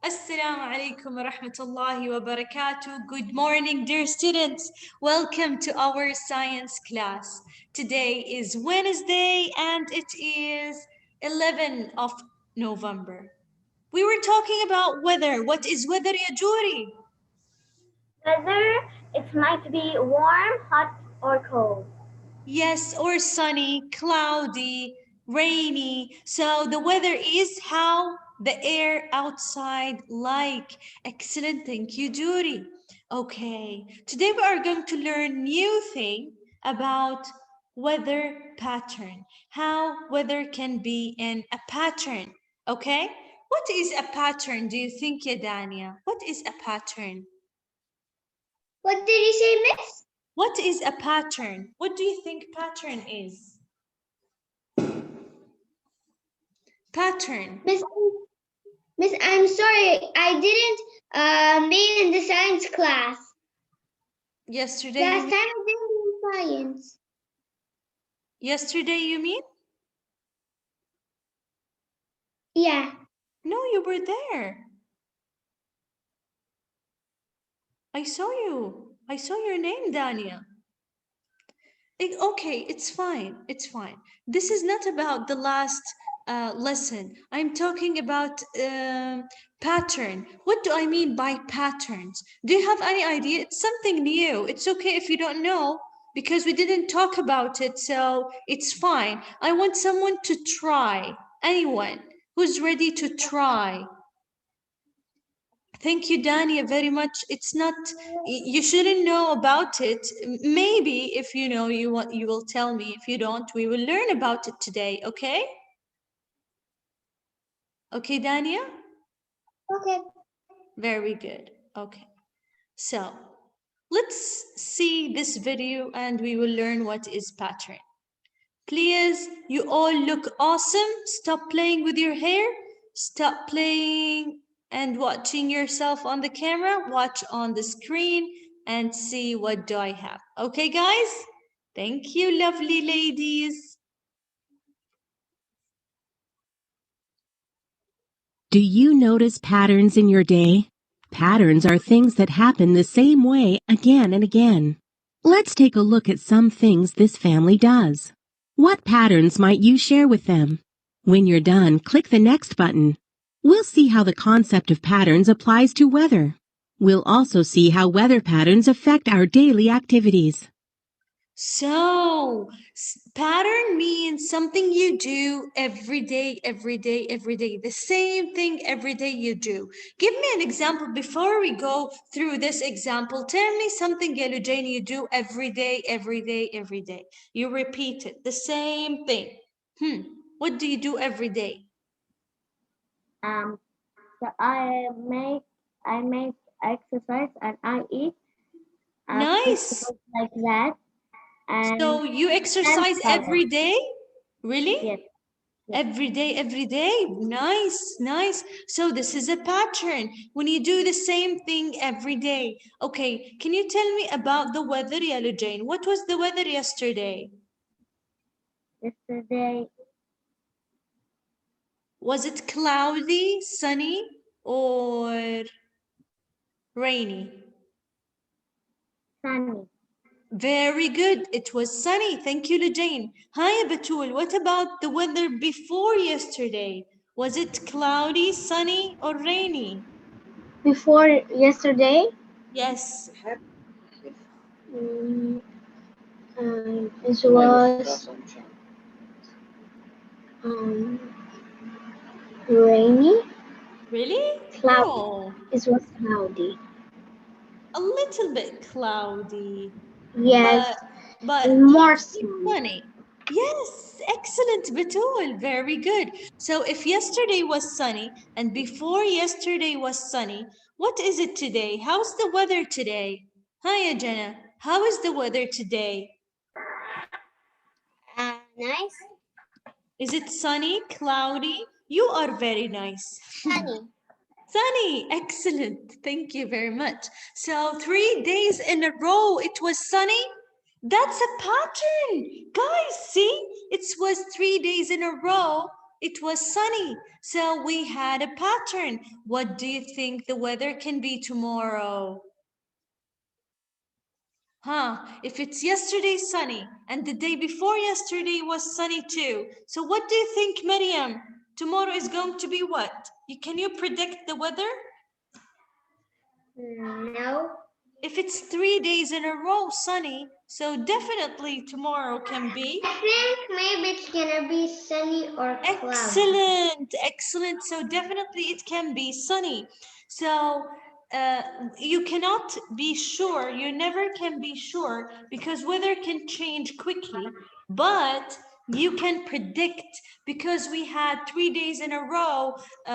Assalamu alaikum wa rahmatullahi wa barakatuh. Good morning, dear students. Welcome to our science class. Today is Wednesday and it is 11th of November. We were talking about weather. What is weather, ya Juri? Weather, it might be warm, hot, or cold. Yes, or sunny, cloudy, rainy. So the weather is how the air outside like. Excellent, thank you, Judy. Okay, today we are going to learn new thing about weather pattern. How weather can be in a pattern. Okay, what is a pattern? Do you think, Yadania? What is a pattern? What did you say, Miss? What is a pattern? What do you think pattern is? Pattern. Miss, I'm sorry, I didn't mean in the science class. Yesterday, Last time I didn't do science. yesterday you mean? Yeah. No, you were there. I saw you. I saw your name, Dania. Okay, it's fine. It's fine. This is not about the last lesson. I'm talking about pattern. What do I mean by patterns? Do you have any idea? It's something new. It's okay if you don't know because we didn't talk about it, so it's fine. I want someone to try. Anyone who's ready to try. Thank you, Dania, very much. It's not, you shouldn't know about it. Maybe if you know, you will tell me. If you don't, we will learn about it today, okay? Okay, Dania? Okay. Very good. Okay. So let's see this video and we will learn what is pattern. Please, you all look awesome. Stop playing with your hair. Stop playing and watching yourself on the camera. Watch on the screen and see what do I have. Okay, guys? Thank you, lovely ladies. Do you notice patterns in your day? Patterns are things that happen the same way again and again. Let's take a look at some things this family does. What patterns might you share with them? When you're done, click the next button. We'll see how the concept of patterns applies to weather. We'll also see how weather patterns affect our daily activities. So, pattern means something you do every day, every day, every day. The same thing every day you do. Give me an example before we go through this example. Tell me something, Yellow Jane, you do every day, every day, every day. You repeat it, the same thing. What do you do every day? So I make exercise and I eat Nice. food like that. And So you exercise every day? Really? Yes. Every day, every day. Nice, nice. So this is a pattern when you do the same thing every day. Okay, can you tell me about the weather, Yellow Jane? What was the weather yesterday? Yesterday, Was it cloudy, sunny, or rainy? sunny. Very good. It was sunny. Thank you, Lujane. Hi, Batul. What about the weather before yesterday? Was it cloudy, sunny, or rainy? Before yesterday, Yes. it was rainy, Really? cloudy. No. It was cloudy. A little bit cloudy, Yes, but more mostly sunny. sunny. Yes, excellent, Batul. Very good. So if yesterday was sunny and before yesterday was sunny, what is it today? How's the weather today? Hi, Jenna. How is the weather today? Nice. Is it sunny, cloudy? You are very nice. Sunny. Sunny, excellent. Thank you very much. So 3 days in a row it was sunny. That's a pattern. Guys, see? It was 3 days in a row. It was sunny. So we had a pattern. What do you think the weather can be tomorrow? If it's yesterday sunny and the day before yesterday was sunny too. So what do you think, Maryam? Tomorrow is going to be what? Can you predict the weather? No. If it's 3 days in a row sunny, so definitely tomorrow can be. I think maybe it's gonna be sunny or cloudy. Excellent, excellent. So definitely it can be sunny. So you cannot be sure, you never can be sure because weather can change quickly, but you can predict because we had 3 days in a row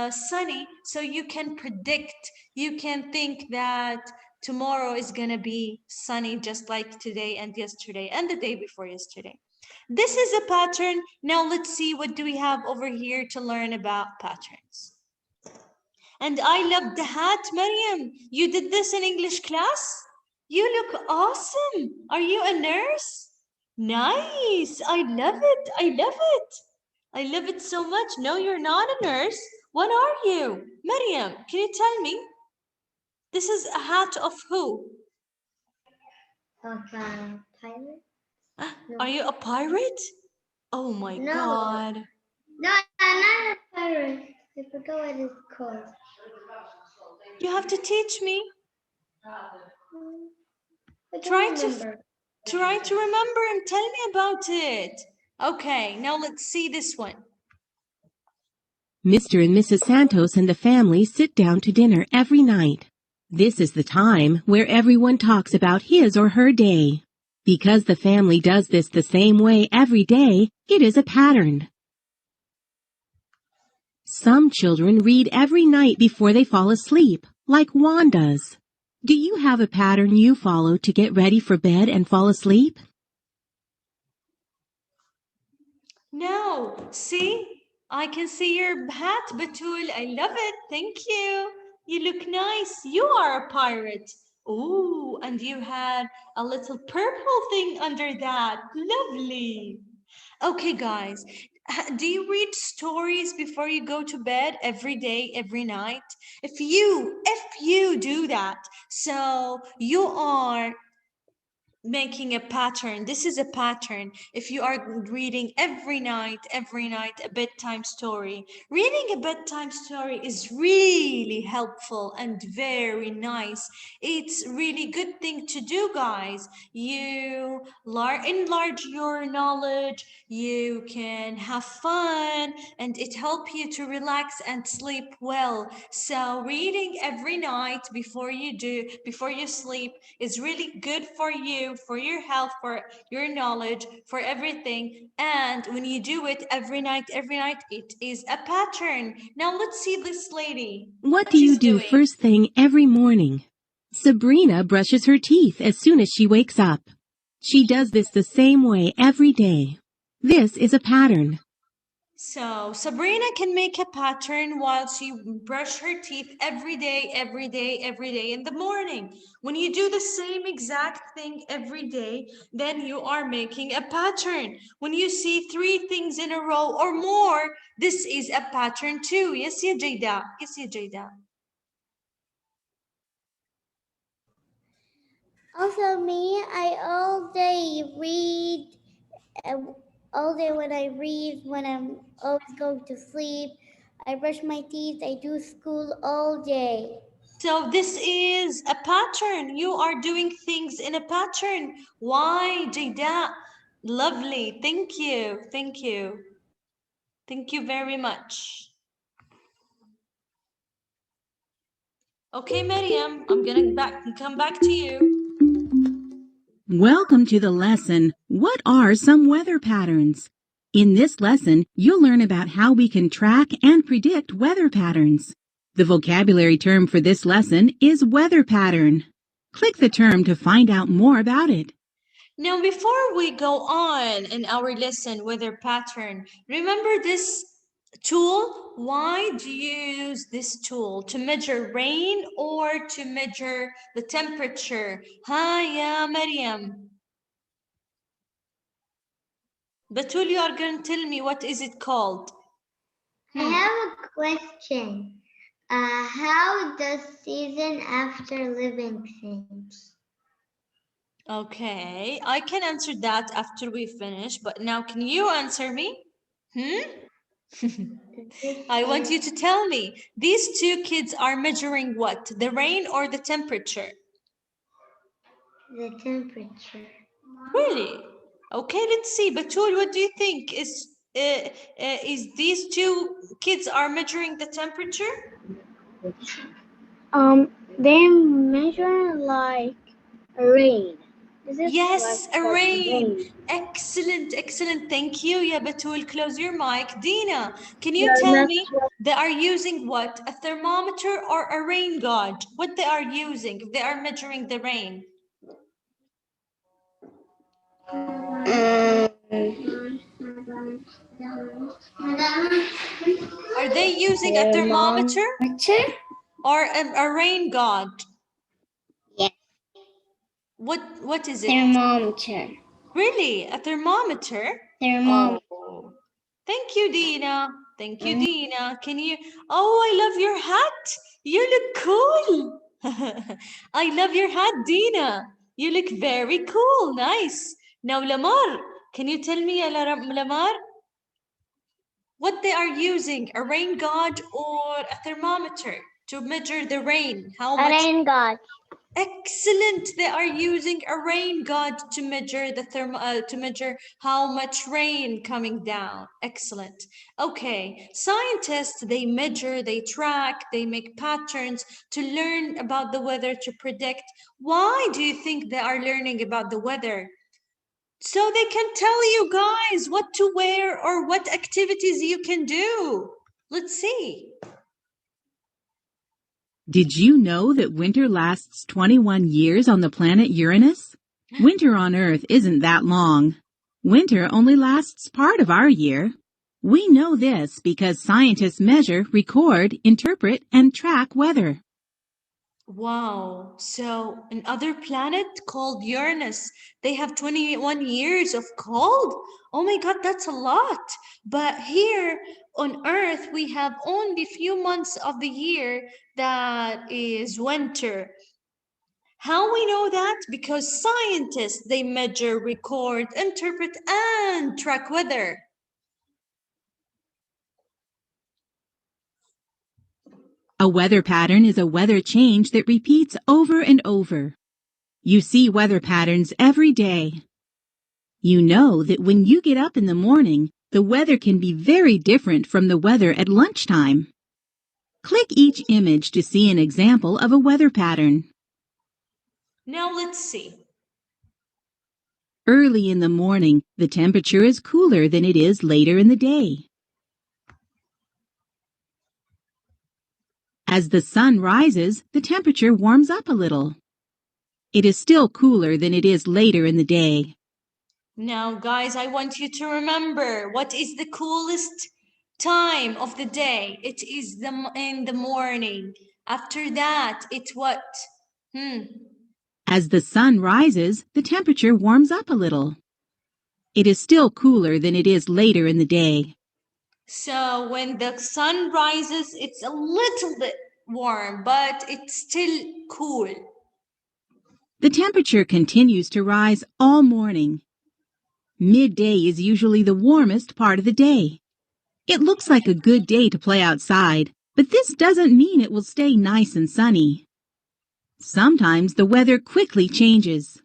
sunny, so you can predict, you can think that tomorrow is going to be sunny just like today and yesterday and the day before yesterday. This is a pattern. Now let's see what do we have over here to learn about patterns. And I love the hat, Maryam. You did this in English class? You look awesome. Are you a nurse? Nice. I love it. I love it. I love it so much. No, you're not a nurse. What are you? Maryam, can you tell me? This is a hat of who? Of a pirate? No. Are you a pirate? Oh my No. God. No, I'm not a pirate. I forgot what it's called. You have to teach me. I Try don't remember. to remember and tell me about it. Okay, now let's see this one. Mr. and Mrs. Santos and the family sit down to dinner every night. This is the time where everyone talks about his or her day. Because the family does this the same way every day, it is a pattern. Some children read every night before they fall asleep, like Juan does. Do you have a pattern you follow to get ready for bed and fall asleep? No, see? I can see your hat, Batul. I love it. Thank you. You look nice. You are a pirate. Ooh, and you had a little purple thing under that. Lovely. Okay, guys. Do you read stories before you go to bed every day, every night? If you do that, so you are making a pattern. This is a pattern. If you are reading every night a bedtime story, reading a bedtime story is really helpful and very nice. It's really good thing to do, guys. You enlarge your knowledge, you can have fun, and it helps you to relax and sleep well. So reading every night before you sleep is really good for you, for your health, for your knowledge, for everything. And when you do it every night, it is a pattern. Now let's see this lady. What do you she's do doing. first thing every morning? Sabrina brushes her teeth as soon as she wakes up. She does this the same way every day. This is a pattern. So Sabrina can make a pattern while she brush her teeth every day in the morning. When you do the same exact thing every day, then you are making a pattern. When you see 3 things in a row or more, this is a pattern too. Yes, ya Jayda. Yes, ya Jayda. Also, me, I all day read. All day when I read, when I'm always going to sleep, I brush my teeth, I do school all day. So this is a pattern. You are doing things in a pattern. Why, Jayda? Lovely. Thank you. Thank you. Thank you very much. Okay, Maryam, I'm gonna come back to you. Welcome to the lesson, What are some weather patterns? In this lesson, you'll learn about how we can track and predict weather patterns. The vocabulary term for this lesson is weather pattern. Click the term to find out more about it. Now, before we go on in our lesson, weather pattern, remember this tool? Why do you use this tool? To measure rain or to measure the temperature? Hi, yeah, Maryam. Batul, you are going to tell me what is it called? I have a question. How does season after living things? Okay, I can answer that after we finish, but now can you answer me? I want you to tell me. These two kids are measuring what? The rain or the temperature? The temperature. Really? Okay, let's see. Batul, what do you think? Is these two kids are measuring the temperature? They measure like rain. This is Yes, a like rain. rain. Excellent, excellent. Thank you. Yeah, Batul, close your mic. Dina, can you They're tell not me they are using what? A thermometer or a rain gauge? What they are using if they are measuring the rain? Are they using a thermometer or a rain gauge? Yes. What is it? Thermometer. Really? A thermometer? Thermometer. Oh, thank you, Dina. Thank you, Dina. Can you? Oh, I love your hat. You look cool. I love your hat, Dina. You look very cool. Nice. Now, Lamar, can you tell me, Lamar, what they are using, a rain gauge or a thermometer to measure the rain? How much? Rain gauge. Excellent. They are using a rain gauge to measure the to measure how much rain coming down. Excellent. Okay. Scientists, they measure, they track, they make patterns to learn about the weather to predict. Why do you think they are learning about the weather? So they can tell you guys what to wear or what activities you can do. Let's see. Did you know that winter lasts 21 years on the planet Uranus? Winter on Earth isn't that long. Winter only lasts part of our year. We know this because scientists measure, record, interpret, and track weather. Wow. So another planet called Uranus, they have 21 years of cold. Oh my God, that's a lot. But here on Earth, we have only few months of the year that is winter. How we know that? Because scientists, they measure, record, interpret, and track weather. A weather pattern is a weather change that repeats over and over. You see weather patterns every day. You know that when you get up in the morning, the weather can be very different from the weather at lunchtime. Click each image to see an example of a weather pattern. Now let's see. Early in the morning, the temperature is cooler than it is later in the day. As the sun rises, the temperature warms up a little. It is still cooler than it is later in the day. Now, guys, I want you to remember what is the coolest time of the day. It is in the morning. After that, it's what? As the sun rises, the temperature warms up a little. It is still cooler than it is later in the day. So when the sun rises, it's a little bit warm, but it's still cool. The temperature continues to rise all morning. Midday is usually the warmest part of the day. It looks like a good day to play outside, but this doesn't mean it will stay nice and sunny. Sometimes the weather quickly changes.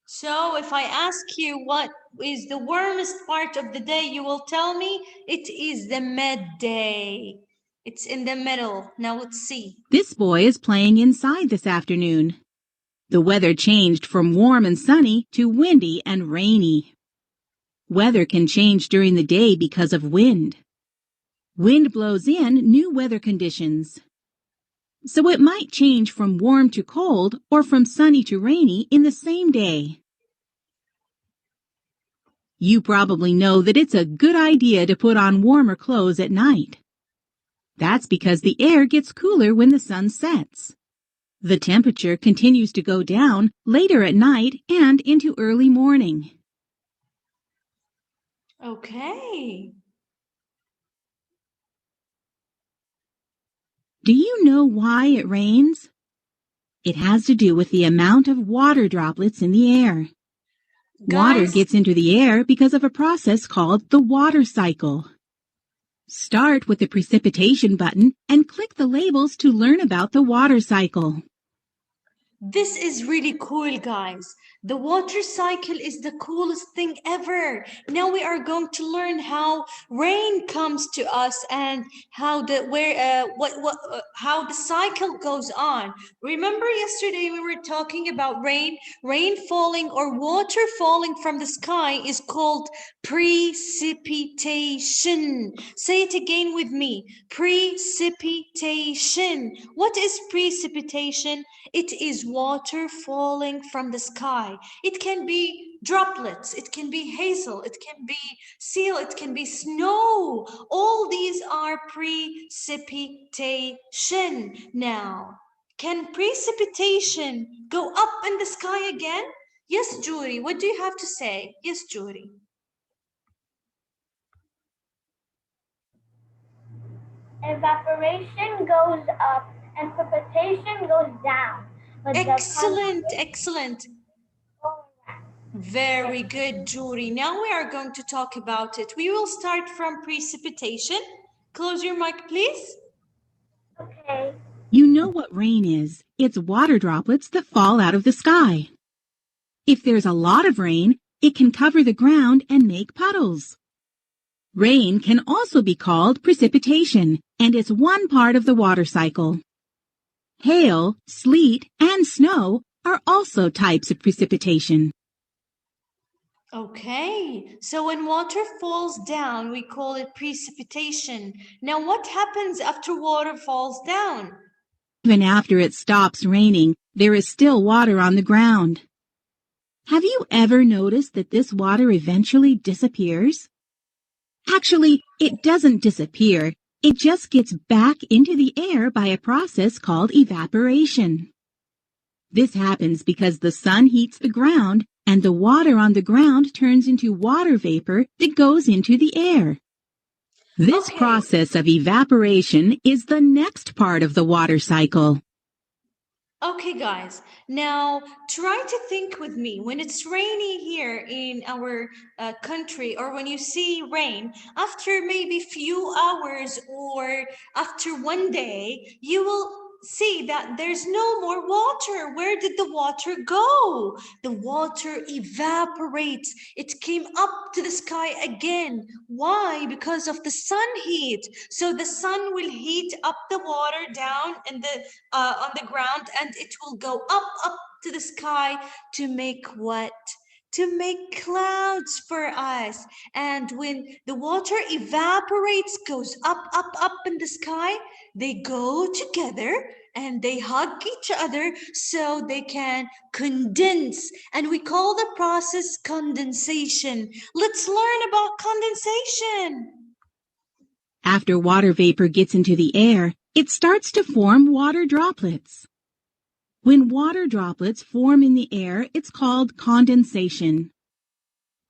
So if I ask you what is the warmest part of the day, you will tell me it is the midday. It's in the middle. Now let's see. This boy is playing inside this afternoon. The weather changed from warm and sunny to windy and rainy. Weather can change during the day because of wind. Wind blows in new weather conditions. So it might change from warm to cold or from sunny to rainy in the same day. You probably know that it's a good idea to put on warmer clothes at night. That's because the air gets cooler when the sun sets. The temperature continues to go down later at night and into early morning. Okay. Do you know why it rains? It has to do with the amount of water droplets in the air. Water Guys, gets into the air because of a process called the water cycle. Start with the precipitation button and click the labels to learn about the water cycle. this is really cool, guys. The water cycle is the coolest thing ever. Now we are going to learn how rain comes to us and how how the cycle goes on. Remember yesterday we were talking about rain. Rain falling or water falling from the sky is called precipitation. Say it again with me. Precipitation. What is precipitation? It is water falling from the sky. It can be droplets, it can be hazel, it can be seal, it can be snow. All these are precipitation. Now, can precipitation go up in the sky again? Yes, Jury, what do you have to say? Yes, Jury. Evaporation goes up and precipitation goes down. But Excellent, excellent. Very good, Jury. Now we are going to talk about it. We will start from precipitation. Close your mic, please. Okay. You know what rain is. It's water droplets that fall out of the sky. If there's a lot of rain, it can cover the ground and make puddles. Rain can also be called precipitation, and it's one part of the water cycle. Hail, sleet, and snow are also types of precipitation. Okay, so when water falls down, we call it precipitation. Now, what happens after water falls down? Even after it stops raining, there is still water on the ground. Have you ever noticed that this water eventually disappears? Actually, it doesn't disappear. It just gets back into the air by a process called evaporation. This happens because the sun heats the ground and the water on the ground turns into water vapor that goes into the air. This Okay. process of evaporation is the next part of the water cycle. Okay, guys, now try to think with me. When it's rainy here in our country, or when you see rain, after maybe few hours or after one day, you will see that there's no more water. Where did the water go? The water evaporates. It came up to the sky again. Why? Because of the sun heat. So the sun will heat up the water down in the on the ground, and it will go up to the sky to make what? To make clouds for us. And when the water evaporates, goes up in the sky, they go together and they hug each other so they can condense. And we call the process condensation. Let's learn about condensation. After water vapor gets into the air, it starts to form water droplets. When water droplets form in the air, it's called condensation.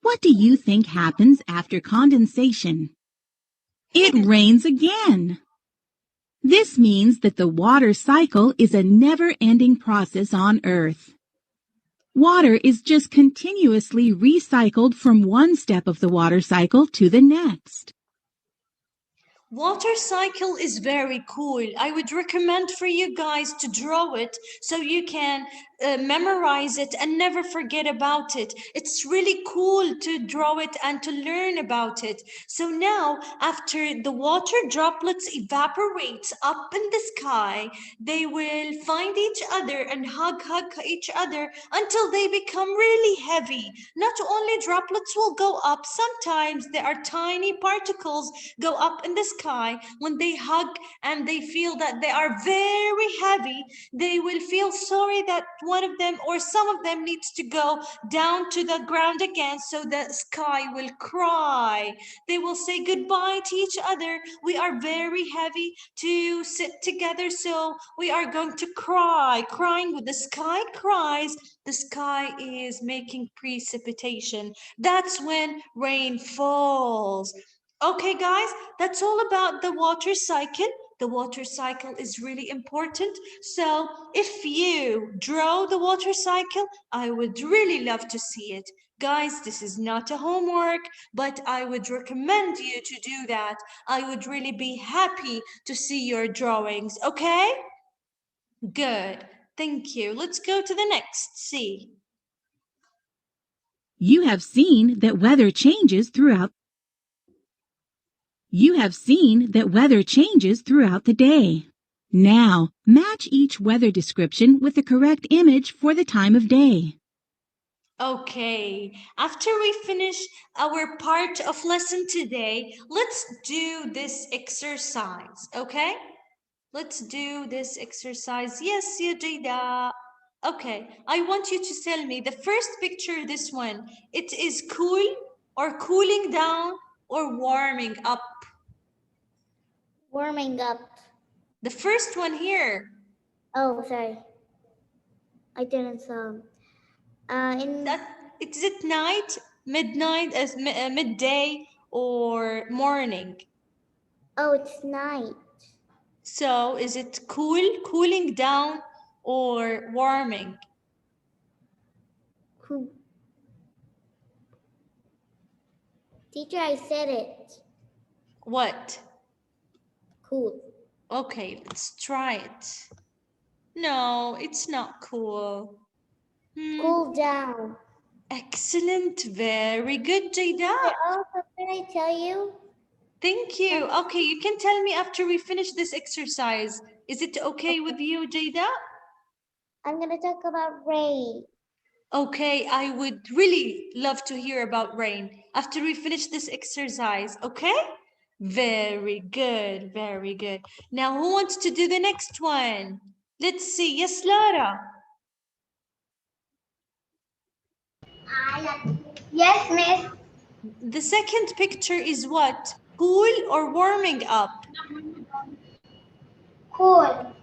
What do you think happens after condensation? It rains again. This means that the water cycle is a never-ending process on Earth. Water is just continuously recycled from one step of the water cycle to the next. Water cycle is very cool. I would recommend for you guys to draw it so you can memorize it and never forget about it. It's really cool to draw it and to learn about it. So now, after the water droplets evaporate up in the sky, they will find each other and hug each other until they become really heavy. Not only droplets will go up, sometimes there are tiny particles go up in the sky. When they hug and they feel that they are very heavy, they will feel sorry that one of them or some of them needs to go down to the ground again, so the sky will cry. They will say goodbye to each other. We are very heavy to sit together, so we are going to cry. Crying with the sky cries, the sky is making precipitation. That's when rain falls. Okay, guys, that's all about the water cycle. The water cycle is really important. So if you draw the water cycle, I would really love to see it. Guys, this is not a homework, but I would recommend you to do that. I would really be happy to see your drawings, okay? Good, thank you. Let's go to the next, C. You have seen that weather changes throughout the day. Now, match each weather description with the correct image for the time of day. Okay, after we finish our part of lesson today, let's do this exercise, okay? Let's do this exercise. Yes, you did that. Okay, I want you to tell me the first picture, this one, it is cool or cooling down or warming up? Warming up. The first one here. Oh, sorry. I didn't saw. Is it night, midnight, midday, or morning? Oh, it's night. So is it cooling down, or warming? Cool. Teacher, I said it. What? Cool. Okay, let's try it. No, it's not cool. Cool down. Excellent, very good, Jayda. Also, can I tell you? Thank you. Okay, you can tell me after we finish this exercise. Is it okay with you, Jayda? I'm going to talk about rain. Okay, I would really love to hear about rain after we finish this exercise, okay? Very good, very good. Now, who wants to do the next one? Let's see. Yes, Lara. Yes, miss. The second picture is what? Cool or warming up? Cool.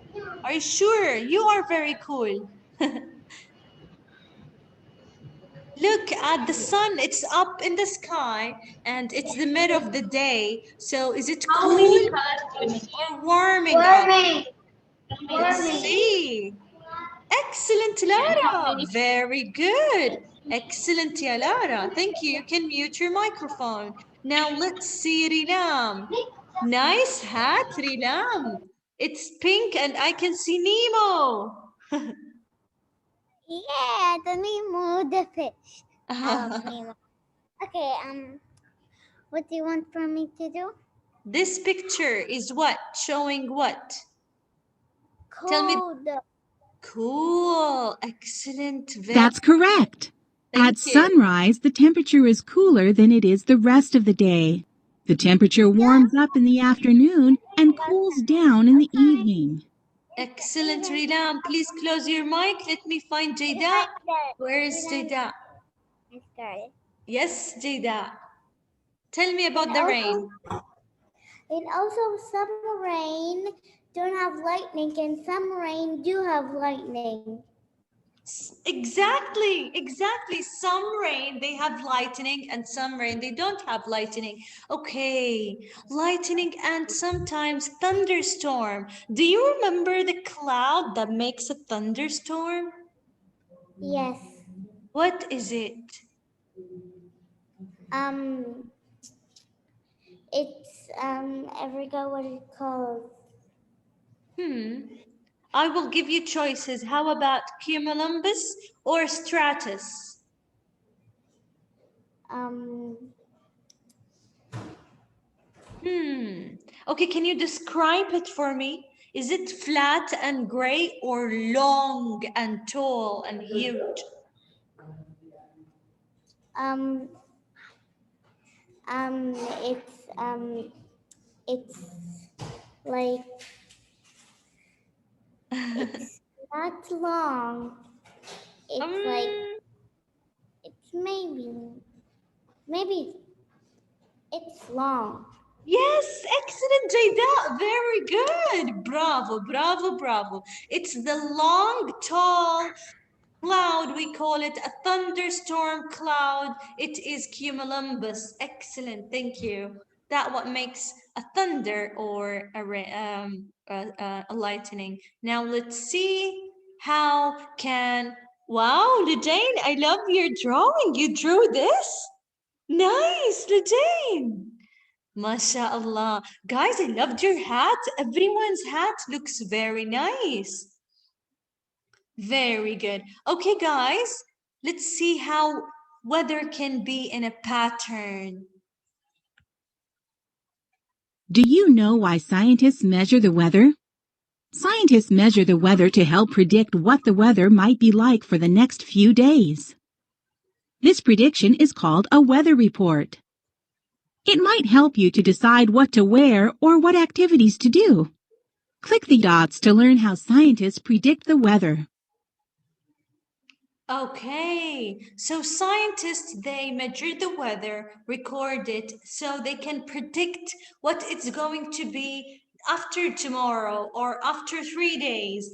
Are you sure? You are very cool. Look at the sun. It's up in the sky and it's the middle of the day. So is it cool or warming up? Let's see. Excellent, Lara. Very good. Excellent, ya Lara. Thank you. You can mute your microphone. Now let's see Rilam. Nice hat, Rilam. It's pink and I can see Nemo. Yeah, the Nemo, the fish. Nemo. Okay, what do you want from me to do? This picture is what? Showing what? Tell me. Cool. Excellent. That's correct. At sunrise, the temperature is cooler than it is the rest of the day. The temperature warms up in the afternoon and cools down in the evening. Excellent, Rilam. Please close your mic. Let me find Jayda. Where is Jayda? Yes, Jayda. Tell me about the rain. And also some rain don't have lightning and some rain do have lightning. Exactly. Some rain, they have lightning and some rain, they don't have lightning. Okay, lightning and sometimes thunderstorm. Do you remember the cloud that makes a thunderstorm? Yes. What is it? It's I forgot what it's called. I will give you choices. How about cumulonimbus or stratus? Okay, can you describe it for me? Is it flat and gray or long and tall and huge? It's like it's not long. It's like it's maybe it's long. Yes, excellent, Jayda. Very good. Bravo, bravo, bravo. It's the long, tall cloud. We call it a thunderstorm cloud. It is cumulonimbus. Excellent. Thank you. That what makes a a thunder or a lightning. Now let's see how can, wow, Lujane, I love your drawing. You drew this? Nice, Lujane. MashaAllah. Guys, I loved your hat. Everyone's hat looks very nice. Very good. Okay, guys, let's see how weather can be in a pattern. Do you know why scientists measure the weather? Scientists measure the weather to help predict what the weather might be like for the next few days. This prediction is called a weather report. It might help you to decide what to wear or what activities to do. Click the dots to learn how scientists predict the weather. Okay, so scientists, they measure the weather, record it, so they can predict what it's going to be after tomorrow or after 3 days.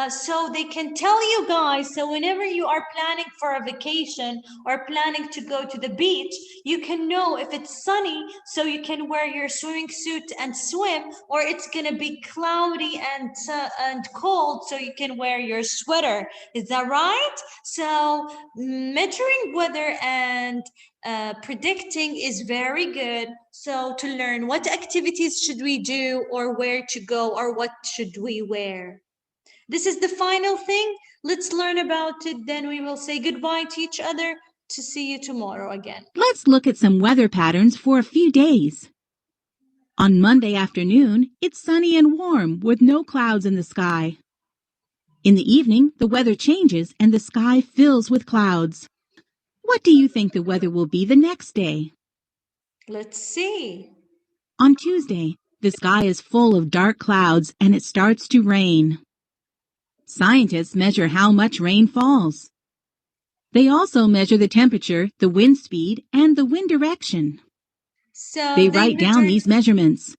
So they can tell you guys, so whenever you are planning for a vacation or planning to go to the beach, you can know if it's sunny, so you can wear your swimming suit and swim, or it's gonna be cloudy and cold, so you can wear your sweater. Is that right? So measuring weather and predicting is very good. So to learn what activities should we do or where to go or what should we wear. This is the final thing. Let's learn about it. Then we will say goodbye to each other. To see you tomorrow again. Let's look at some weather patterns for a few days. On Monday afternoon, it's sunny and warm with no clouds in the sky. In the evening, the weather changes and the sky fills with clouds. What do you think the weather will be the next day? Let's see. On Tuesday, the sky is full of dark clouds and it starts to rain. Scientists measure how much rain falls. They also measure the temperature, the wind speed, and the wind direction. So They write down these measurements.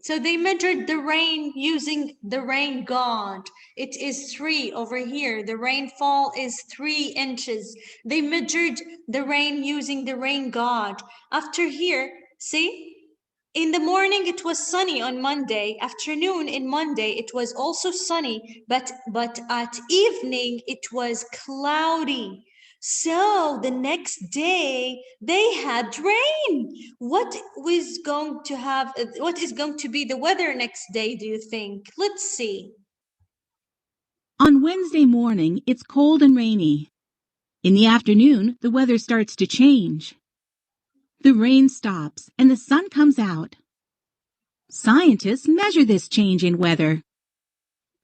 So they measured the rain using the rain god. It is 3 over here. The rainfall is 3 inches. They measured the rain using the rain god. After here, see? In the morning, it was sunny on Monday. Afternoon in Monday, it was also sunny, but at evening, it was cloudy. So the next day, they had rain. What is going to be the weather next day, do you think? Let's see. On Wednesday morning, it's cold and rainy. In the afternoon, the weather starts to change. The rain stops and the sun comes out. Scientists measure this change in weather.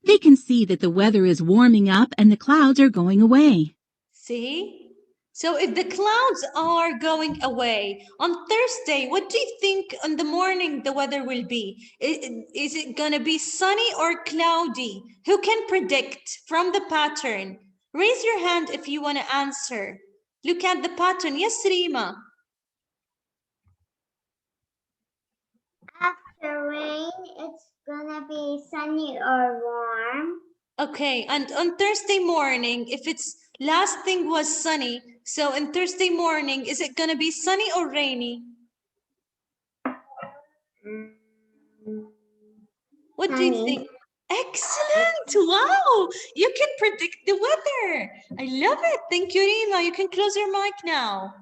They can see that the weather is warming up and the clouds are going away. See? So if the clouds are going away on Thursday, what do you think in the morning the weather will be? Is it going to be sunny or cloudy? Who can predict from the pattern? Raise your hand if you want to answer. Look at the pattern. Yes, Rima. After rain, it's gonna be sunny or warm. Okay, and on Thursday morning, if it's last thing was sunny, so on Thursday morning, is it gonna be sunny or rainy? What do you Sunny. think? Excellent! Wow, you can predict the weather. I love it. Thank you, Rima. You can close your mic now.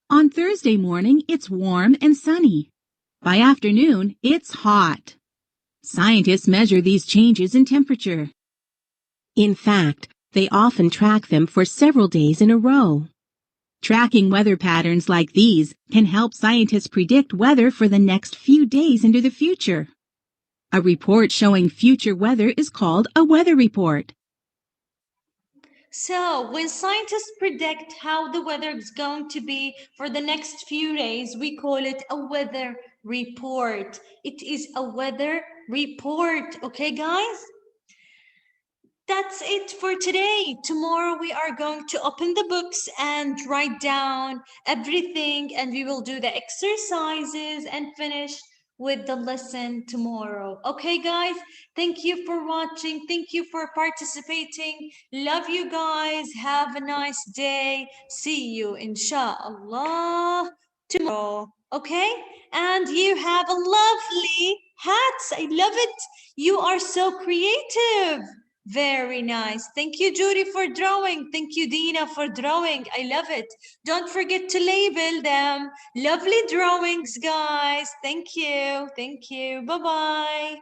On Thursday morning, it's warm and sunny. By afternoon, it's hot. Scientists measure these changes in temperature. In fact, they often track them for several days in a row. Tracking weather patterns like these can help scientists predict weather for the next few days into the future. A report showing future weather is called a weather report. So when scientists predict how the weather is going to be for the next few days, we call it a weather report. It is a weather report. Okay, guys? That's it for today. Tomorrow we are going to open the books and write down everything, and we will do the exercises and finish with the lesson tomorrow. Okay, guys? Thank you for watching. Thank you for participating. Love you guys. Have a nice day. See you, inshallah. tomorrow. Okay? And you have a lovely hats. I love it. You are so creative. Very nice. Thank you, Judy, for drawing. Thank you, Dina, for drawing. I love it. Don't forget to label them. Lovely drawings, guys. Thank you. Thank you. Bye-bye.